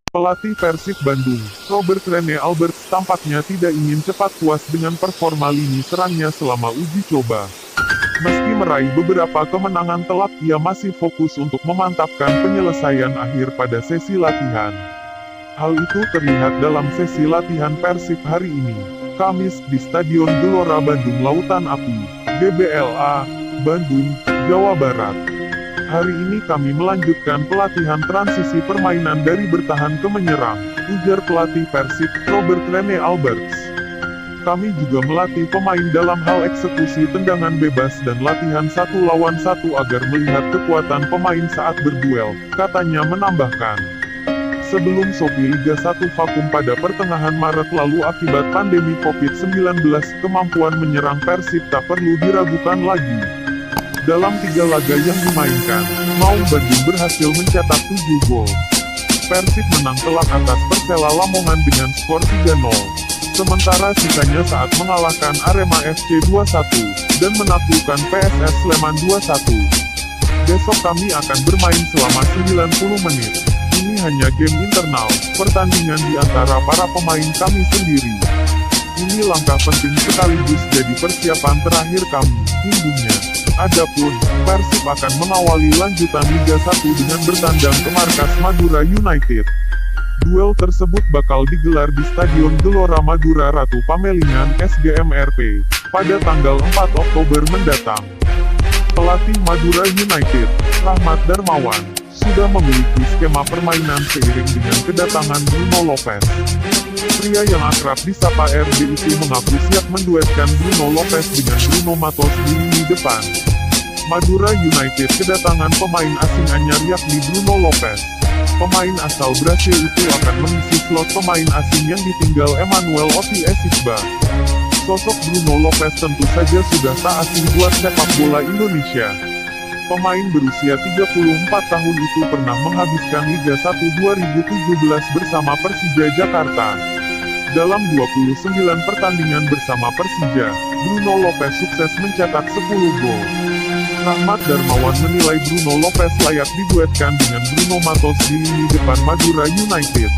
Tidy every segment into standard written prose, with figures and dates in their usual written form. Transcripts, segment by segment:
Pelatih Persib Bandung, Robert Rene Alberts tampaknya tidak ingin cepat puas dengan performa lini serangnya selama uji coba. Meski meraih beberapa kemenangan telak, ia masih fokus untuk memantapkan penyelesaian akhir pada sesi latihan. Hal itu terlihat dalam sesi latihan Persib hari ini, Kamis, di Stadion Gelora Bandung Lautan Api, GBLA, Bandung, Jawa Barat. Hari ini kami melanjutkan pelatihan transisi permainan dari bertahan ke menyerang, ujar pelatih Persib, Robert Rene Alberts. Kami juga melatih pemain dalam hal eksekusi tendangan bebas dan latihan 1 lawan 1 agar melihat kekuatan pemain saat berduel, katanya menambahkan. Sebelum Sopi Liga 1 vakum pada pertengahan Maret lalu akibat pandemi COVID-19, kemampuan menyerang Persib tak perlu diragukan lagi. Dalam 3 laga yang dimainkan, Maung Bandung berhasil mencetak 7 gol. Persib menang telak atas Persela Lamongan dengan skor 3-0. Sementara sisanya saat mengalahkan Arema FC 2-1, dan menaklukkan PSS Sleman 2-1. Besok kami akan bermain selama 90 menit. Ini hanya game internal, pertandingan di antara para pemain kami sendiri. Ini langkah penting sekaligus jadi persiapan terakhir kami, imbuhnya. Adapun, Persib akan mengawali lanjutan Liga 1 dengan bertandang ke markas Madura United. Duel tersebut bakal digelar di Stadion Gelora Madura Ratu Pamelingan SGMRP, pada tanggal 4 Oktober mendatang. Pelatih Madura United, Rahmat Darmawan, sudah memiliki skema permainan seiring dengan kedatangan Bruno Lopez. Pria yang akrab disapa RD itu mengaku siap menduetkan Bruno Lopez dengan Bruno Matos di lini depan. Madura United kedatangan pemain asing anyar yakni Bruno Lopez. Pemain asal Brasil itu akan mengisi slot pemain asing yang ditinggal Emmanuel Oti Esikba. Sosok Bruno Lopez tentu saja sudah tak asing buat sepak bola Indonesia. Pemain berusia 34 tahun itu pernah menghabiskan Liga 1 2017 bersama Persija Jakarta. Dalam 29 pertandingan bersama Persija, Bruno Lopez sukses mencetak 10 gol. Rahmat Darmawan menilai Bruno Lopez layak diduetkan dengan Bruno Matos di lini depan Madura United.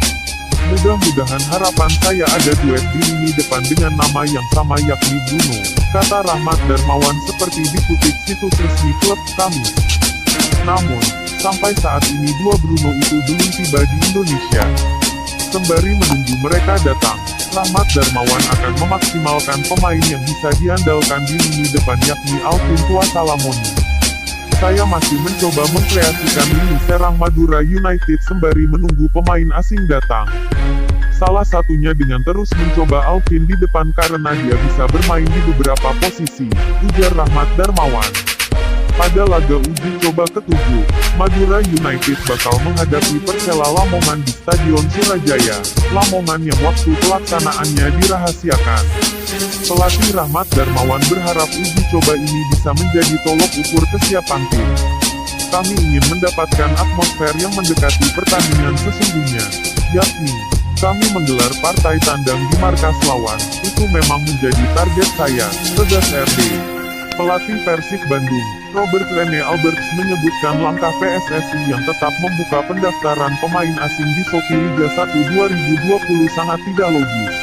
Mudah-mudahan harapan saya ada duet di lini depan dengan nama yang sama yakni Bruno, kata Rahmat Darmawan seperti dikutip situs resmi klub kami. Namun, sampai saat ini dua Bruno itu belum tiba di Indonesia. Sembari menunggu mereka datang, Rahmat Darmawan akan memaksimalkan pemain yang bisa diandalkan di lini depan yakni Alvin Tuasalamoni. Saya masih mencoba mengkreasikan lini serang Madura United sembari menunggu pemain asing datang. Salah satunya dengan terus mencoba Alvin di depan karena dia bisa bermain di beberapa posisi, ujar Rahmat Darmawan. Pada laga uji coba ke-7, Madura United bakal menghadapi Persela Lamongan di Stadion Surajaya, Lamongan yang waktu pelaksanaannya dirahasiakan. Pelatih Rahmat Darmawan berharap uji coba ini bisa menjadi tolok ukur kesiapan tim. Kami ingin mendapatkan atmosfer yang mendekati pertandingan sesungguhnya, yakni kami menggelar partai tandang di markas lawan, itu memang menjadi target saya, tegas RD. Pelatih Persib Bandung, Robert Rene Alberts menyebutkan langkah PSSI yang tetap membuka pendaftaran pemain asing di Sopi Liga 1 2020 sangat tidak logis.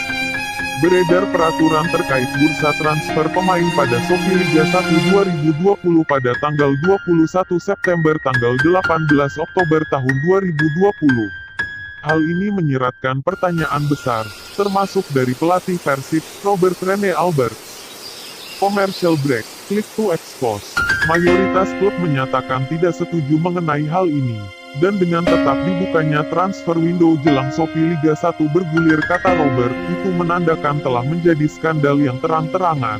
Beredar peraturan terkait bursa transfer pemain pada Sopi Liga 1 2020 pada tanggal 21 September tanggal 18 Oktober tahun 2020. Hal ini menyiratkan pertanyaan besar, termasuk dari pelatih Persib, Robert Rene Alberts. Commercial break, click to expose. Mayoritas klub menyatakan tidak setuju mengenai hal ini. Dan dengan tetap dibukanya transfer window jelang Sopi Liga 1 bergulir, kata Robert, itu menandakan telah menjadi skandal yang terang-terangan.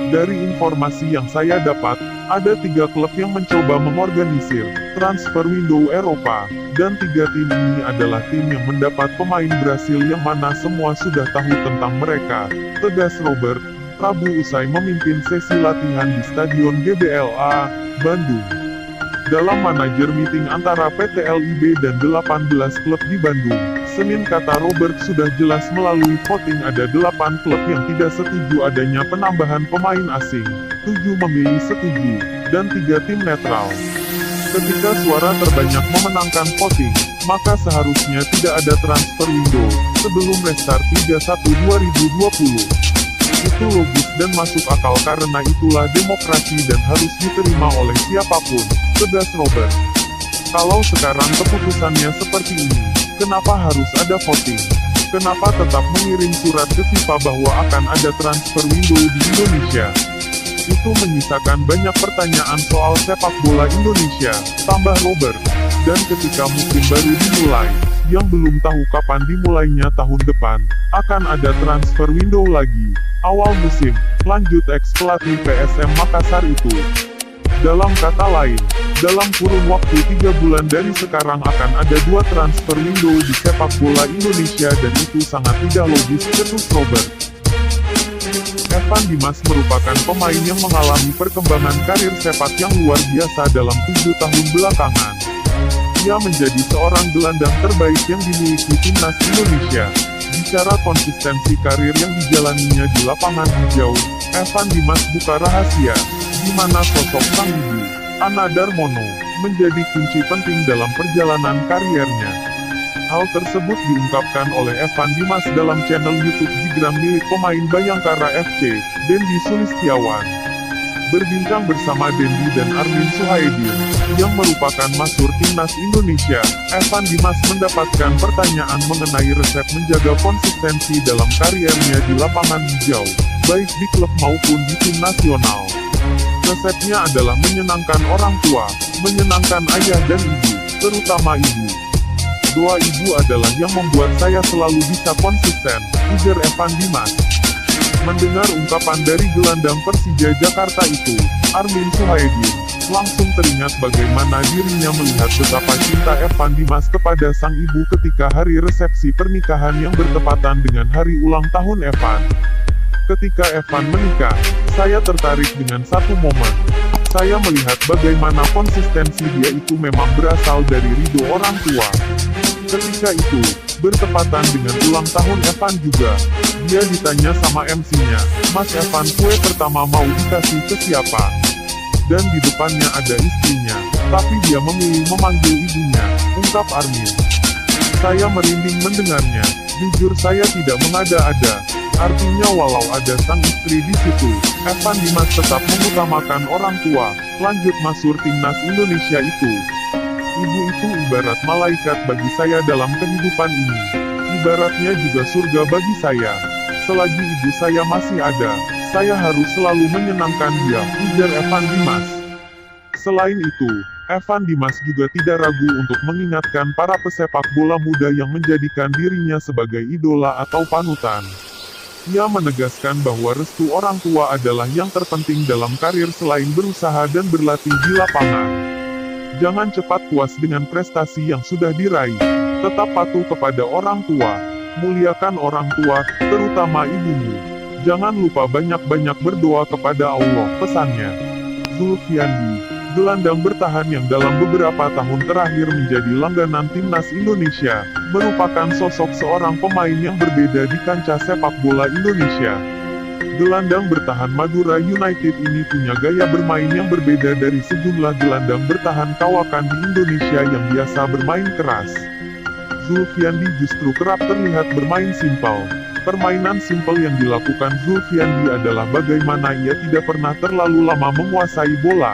Dari informasi yang saya dapat, ada 3 klub yang mencoba mengorganisir transfer window Eropa, dan 3 tim ini adalah tim yang mendapat pemain Brasil yang mana semua sudah tahu tentang mereka, tegas Robert, Rabu usai memimpin sesi latihan di Stadion GBLA, Bandung. Dalam manajer meeting antara PT LIB dan 18 klub di Bandung, Senin, kata Robert, sudah jelas melalui voting ada 8 klub yang tidak setuju adanya penambahan pemain asing, 7 memilih setuju, dan 3 tim netral. Ketika suara terbanyak memenangkan voting, maka seharusnya tidak ada transfer window sebelum restart 31/2020. Itu logis dan masuk akal karena itulah demokrasi dan harus diterima oleh siapapun, tegas Robert. Kalau sekarang keputusannya seperti ini, kenapa harus ada voting? Kenapa tetap mengirim surat ke FIFA bahwa akan ada transfer window di Indonesia? Itu menyisakan banyak pertanyaan soal sepak bola Indonesia, tambah Robert. Dan ketika musim baru dimulai, yang belum tahu kapan dimulainya tahun depan, akan ada transfer window lagi. Awal musim, lanjut ex-pelatih PSM Makassar itu. Dalam kata lain, dalam kurun waktu 3 bulan dari sekarang akan ada 2 transfer window di sepak bola Indonesia dan itu sangat tidak logis, ketus Robert. Evan Dimas merupakan pemain yang mengalami perkembangan karir sepak yang luar biasa dalam 7 tahun belakangan. Ia menjadi seorang gelandang terbaik yang dimiliki timnas Indonesia. Bicara konsistensi karir yang dijalaninya di lapangan hijau, Evan Dimas buka rahasia, di mana sosok sang ibu, Ana Darmono, menjadi kunci penting dalam perjalanan kariernya. Hal tersebut diungkapkan oleh Evan Dimas dalam channel YouTube Jigram milik pemain Bayangkara FC, Dendi Sulistiawan. Berbincang bersama Dendi dan Armin Suhaedin, yang merupakan masur timnas Indonesia, Evan Dimas mendapatkan pertanyaan mengenai resep menjaga konsistensi dalam kariernya di lapangan hijau, baik di klub maupun di tim nasional. Resepnya adalah menyenangkan orang tua, menyenangkan ayah dan ibu, terutama ibu. Doa ibu adalah yang membuat saya selalu bisa konsisten, ujar Evan Dimas. Mendengar ungkapan dari gelandang Persija Jakarta itu, Armin Suhaedin langsung teringat bagaimana dirinya melihat betapa cinta Evan Dimas kepada sang ibu ketika hari resepsi pernikahan yang bertepatan dengan hari ulang tahun Evan. Ketika Evan menikah, saya tertarik dengan satu momen. Saya melihat bagaimana konsistensi dia itu memang berasal dari ridho orang tua. Ketika itu, bertepatan dengan ulang tahun Evan juga, dia ditanya sama MC-nya, "Mas Evan, kue pertama mau dikasih ke siapa?" Dan di depannya ada istrinya, tapi dia memilih memanggil ibunya, ungkap Armin. Saya merinding mendengarnya, jujur saya tidak mengada-ada. Artinya walau ada sang istri di situ, Evan Dimas tetap mengutamakan orang tua, lanjut masur timnas Indonesia itu. Ibu itu ibarat malaikat bagi saya dalam kehidupan ini. Ibaratnya juga surga bagi saya. Selagi ibu saya masih ada, saya harus selalu menyenangkan dia, ujar Evan Dimas. Selain itu, Evan Dimas juga tidak ragu untuk mengingatkan para pesepak bola muda yang menjadikan dirinya sebagai idola atau panutan. Ia menegaskan bahwa restu orang tua adalah yang terpenting dalam karir selain berusaha dan berlatih di lapangan. Jangan cepat puas dengan prestasi yang sudah diraih. Tetap patuh kepada orang tua. Muliakan orang tua, terutama ibumu. Jangan lupa banyak-banyak berdoa kepada Allah, pesannya. Zulfiandi, gelandang bertahan yang dalam beberapa tahun terakhir menjadi langganan timnas Indonesia, merupakan sosok seorang pemain yang berbeda di kancah sepak bola Indonesia. Gelandang bertahan Madura United ini punya gaya bermain yang berbeda dari sejumlah gelandang bertahan kawakan di Indonesia yang biasa bermain keras. Zulfiandi justru kerap terlihat bermain simpel. Permainan simpel yang dilakukan Zulfiandi adalah bagaimana ia tidak pernah terlalu lama menguasai bola.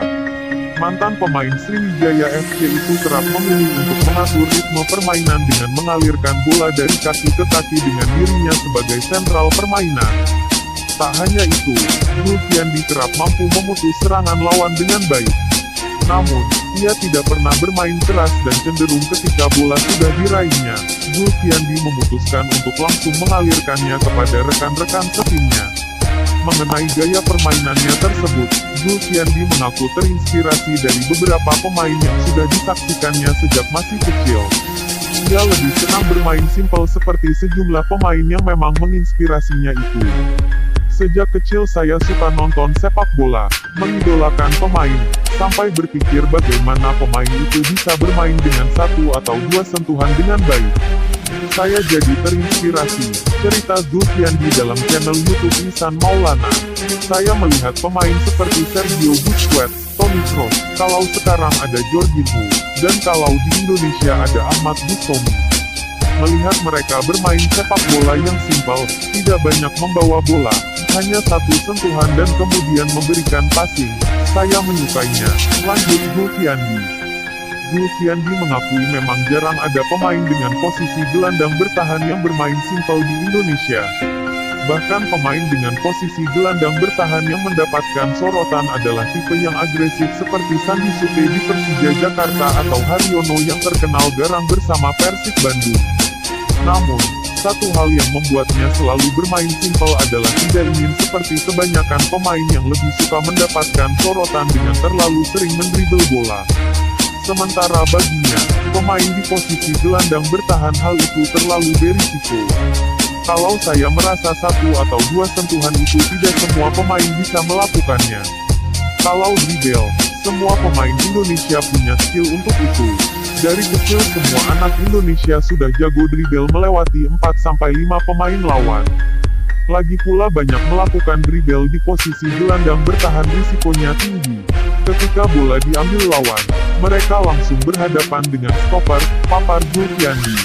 Mantan pemain Sriwijaya FC itu kerap memilih untuk mengatur ritme permainan dengan mengalirkan bola dari kaki ke kaki dengan dirinya sebagai sentral permainan. Tak hanya itu, Zulfiandi kerap mampu memutus serangan lawan dengan baik. Namun, ia tidak pernah bermain keras dan cenderung ketika bola sudah diraihnya, Zulfiandi memutuskan untuk langsung mengalirkannya kepada rekan-rekan setimnya. Mengenai gaya permainannya tersebut, Zulfiandi mengaku terinspirasi dari beberapa pemain yang sudah disaksikannya sejak masih kecil. Ia lebih senang bermain simpel seperti sejumlah pemain yang memang menginspirasinya itu. Sejak kecil saya suka nonton sepak bola, mengidolakan pemain, sampai berpikir bagaimana pemain itu bisa bermain dengan satu atau dua sentuhan dengan baik. Saya jadi terinspirasi, cerita Zulfiandi dalam channel YouTube Ihsan Maulana. Saya melihat pemain seperti Sergio Busquets, Toni Kroos, kalau sekarang ada Jorginho, dan kalau di Indonesia ada Ahmad Bustami. Melihat mereka bermain sepak bola yang simpel, tidak banyak membawa bola, hanya satu sentuhan dan kemudian memberikan passing, saya menyukainya, lanjut Zulfiandi. Zulfiandi mengakui memang jarang ada pemain dengan posisi gelandang bertahan yang bermain simpel di Indonesia. Bahkan pemain dengan posisi gelandang bertahan yang mendapatkan sorotan adalah tipe yang agresif seperti Sandi Sute di Persija Jakarta atau Haryono yang terkenal garang bersama Persib Bandung. Namun, satu hal yang membuatnya selalu bermain simpel adalah tidak ingin seperti kebanyakan pemain yang lebih suka mendapatkan sorotan dengan terlalu sering mendribel bola. Sementara baginya, pemain di posisi gelandang bertahan hal itu terlalu berisiko. Kalau saya merasa satu atau dua sentuhan itu tidak semua pemain bisa melakukannya. Kalau dribble, semua pemain Indonesia punya skill untuk itu. Dari kecil semua anak Indonesia sudah jago dribble melewati 4-5 pemain lawan. Lagi pula banyak melakukan dribble di posisi gelandang bertahan risikonya tinggi. Ketika bola diambil lawan, mereka langsung berhadapan dengan stopper, papar Zulfiandi.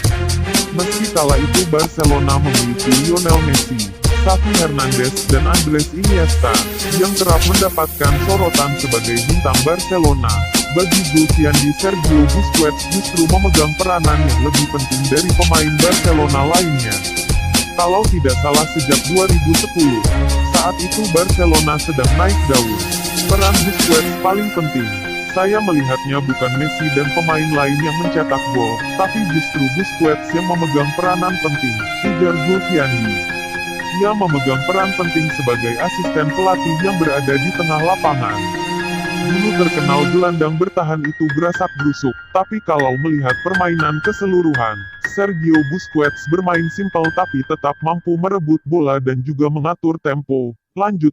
Meski kala itu Barcelona memiliki Lionel Messi, Xavi Hernandez dan Andres Iniesta, yang kerap mendapatkan sorotan sebagai bintang Barcelona. Bagi Zulfiandi, Sergio Busquets justru memegang peranan yang lebih penting dari pemain Barcelona lainnya. Kalau tidak salah sejak 2010, saat itu Barcelona sedang naik daun. Peran Busquets paling penting. Saya melihatnya bukan Messi dan pemain lain yang mencetak gol, tapi justru Busquets yang memegang peranan penting, ujar Zulfiandi. Ia memegang peran penting sebagai asisten pelatih yang berada di tengah lapangan. Dulu terkenal gelandang bertahan itu gerasak-gerusuk, tapi kalau melihat permainan keseluruhan, Sergio Busquets bermain simpel tapi tetap mampu merebut bola dan juga mengatur tempo. Lanjutnya.